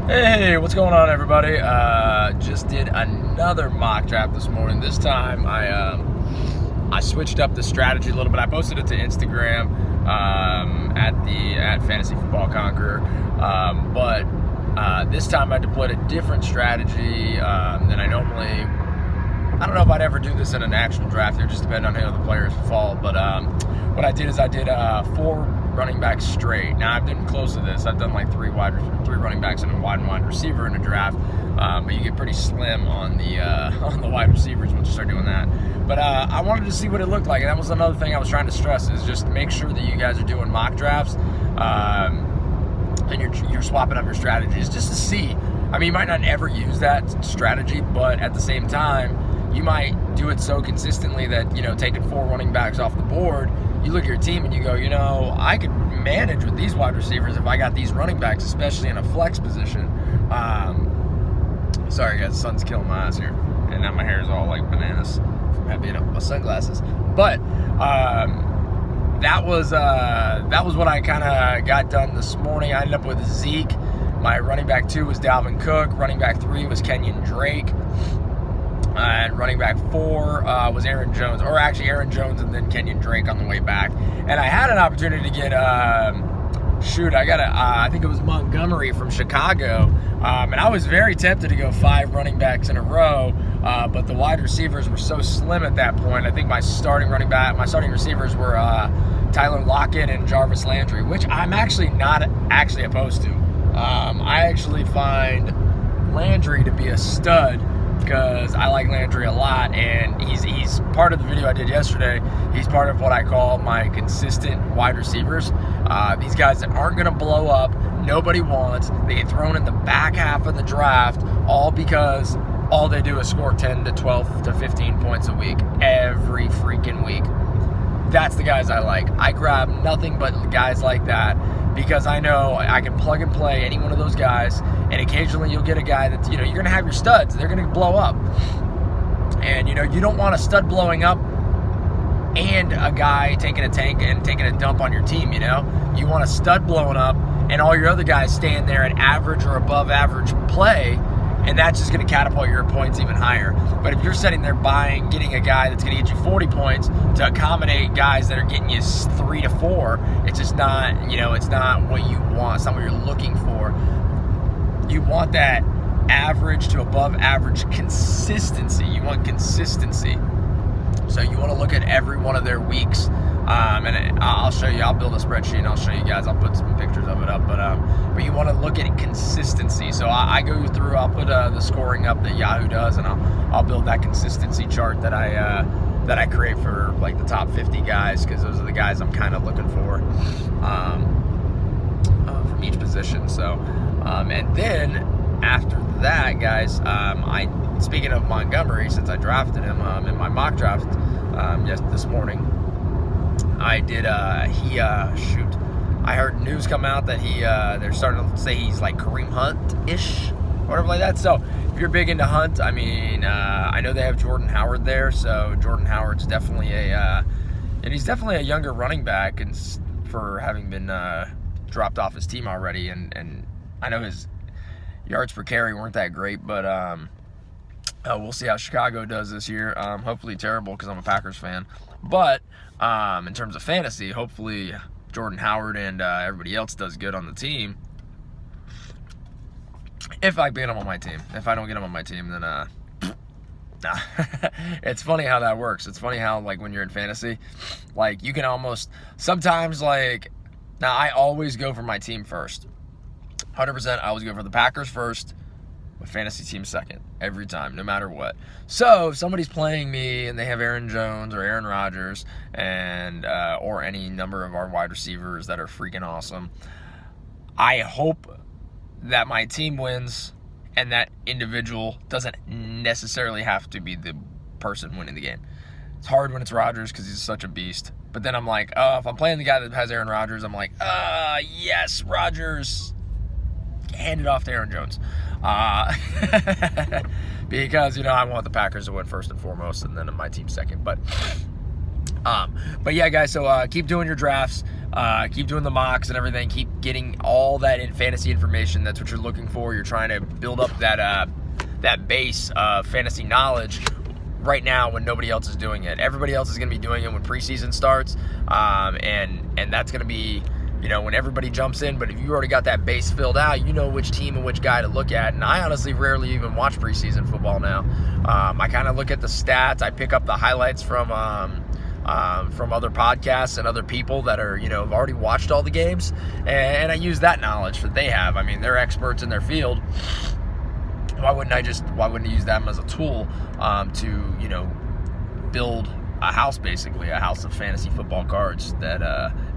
Hey, what's going on, everybody? Just did another mock draft this morning. This time, I switched up the strategy a little bit. I posted it to Instagram at Fantasy Football Conqueror, but this time I deployed a different strategy than I normally. I don't know if I'd ever do this in an actual draft. It just depends on how the players fall. But what I did is I did 4 running backs straight. Now I've been close to this. I've done like 3 running backs and a wide receiver in a draft. But you get pretty slim on the wide receivers once you start doing that. But I wanted to see what it looked like, and that was another thing I was trying to stress is just make sure that you guys are doing mock drafts and you're swapping up your strategies just to see. I mean, you might not ever use that strategy, but at the same time, you might do it so consistently that, taking 4 running backs off the board, you look at your team and you go, I could manage with these wide receivers if I got these running backs, especially in a flex position. Sorry guys, the sun's killing my eyes here, and now my hair is all like bananas from having my sunglasses. But that was what I kind of got done this morning. I ended up with Zeke. My running back 2 was Dalvin Cook. Running back 3 was Kenyon Drake. And running back 4 was Aaron Jones, or actually Aaron Jones and then Kenyon Drake on the way back. And I had an opportunity to get, I think it was Montgomery from Chicago. And I was very tempted to go 5 running backs in a row, but the wide receivers were so slim at that point. I think my starting receivers were Tyler Lockett and Jarvis Landry, which I'm actually not actually opposed to. I actually find Landry to be a stud, because I like Landry a lot, and he's part of the video I did yesterday. He's part of what I call my consistent wide receivers. These guys that aren't going to blow up, nobody wants. They get thrown in the back half of the draft, all because all they do is score 10 to 12 to 15 points a week, every freaking week. That's the guys I like. I grab nothing but guys like that, because I know I can plug and play any one of those guys, and occasionally you'll get a guy that's, you're going to have your studs. They're going to blow up. And, you don't want a stud blowing up and a guy taking a tank and taking a dump on your team, You want a stud blowing up and all your other guys staying there at average or above average play, and that's just going to catapult your points even higher. But if you're sitting there getting a guy that's going to get you 40 points to accommodate guys that are getting you 3 to 4, it's just not, it's not what you want. It's not what you're looking for. You want that average to above average consistency. You want consistency. So you want to look at every one of their weeks. And I'll show you. I'll build a spreadsheet and I'll show you guys. I'll put some pictures of it up. But you want to look at consistency. So I go through. I'll put the scoring up that Yahoo does, and I'll build that consistency chart that I create for like the top 50 guys, because those are the guys I'm kind of looking for from each position. So and then after that, guys, speaking of Montgomery, since I drafted him in my mock draft this morning. I did, I heard news come out that they're starting to say he's like Kareem Hunt-ish, whatever like that. So if you're big into Hunt, I mean, I know they have Jordan Howard there, so Jordan Howard's definitely he's definitely a younger running back, and for having been dropped off his team already, and I know his yards per carry weren't that great, but we'll see how Chicago does this year. Hopefully terrible, because I'm a Packers fan. But in terms of fantasy, hopefully Jordan Howard and everybody else does good on the team. If I get him on my team. If I don't get him on my team, then nah. It's funny how that works. It's funny how, like, when you're in fantasy, like, you can almost sometimes, like, now I always go for my team first. 100%. I always go for the Packers first, my fantasy team second, every time, no matter what. So if somebody's playing me and they have Aaron Jones or Aaron Rodgers and or any number of our wide receivers that are freaking awesome, I hope that my team wins, and that individual doesn't necessarily have to be the person winning the game. It's hard when it's Rodgers because he's such a beast. But then I'm like, if I'm playing the guy that has Aaron Rodgers, I'm like, yes, Rodgers. Hand it off to Aaron Jones. Because, I want the Packers to win first and foremost, and then my team second. But yeah, guys, so keep doing your drafts. Keep doing the mocks and everything. Keep getting all that in fantasy information. That's what you're looking for. You're trying to build up that base of fantasy knowledge right now when nobody else is doing it. Everybody else is going to be doing it when preseason starts, and that's going to be, when everybody jumps in. But if you already got that base filled out, you know which team and which guy to look at. And I honestly rarely even watch preseason football now. I kind of look at the stats. I pick up the highlights from other podcasts and other people that are, have already watched all the games, and I use that knowledge that they have. I mean, they're experts in their field. Why wouldn't I use them as a tool to, build a house, basically, a house of fantasy football cards that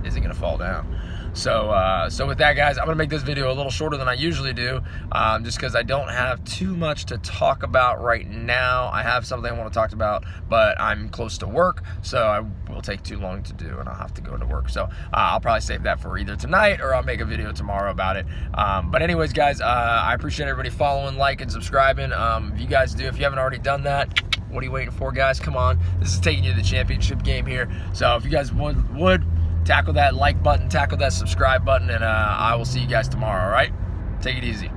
isn't going to fall down. So with that, guys, I'm going to make this video a little shorter than I usually do, just because I don't have too much to talk about right now. I have something I want to talk about, but I'm close to work, so it will take too long to do, and I'll have to go to work. So I'll probably save that for either tonight, or I'll make a video tomorrow about it. But anyways, guys, I appreciate everybody following, liking, subscribing. If you guys do, if you haven't already done that, what are you waiting for, guys? Come on. This is taking you to the championship game here. So if you guys would tackle that like button, tackle that subscribe button, and I will see you guys tomorrow, all right? Take it easy.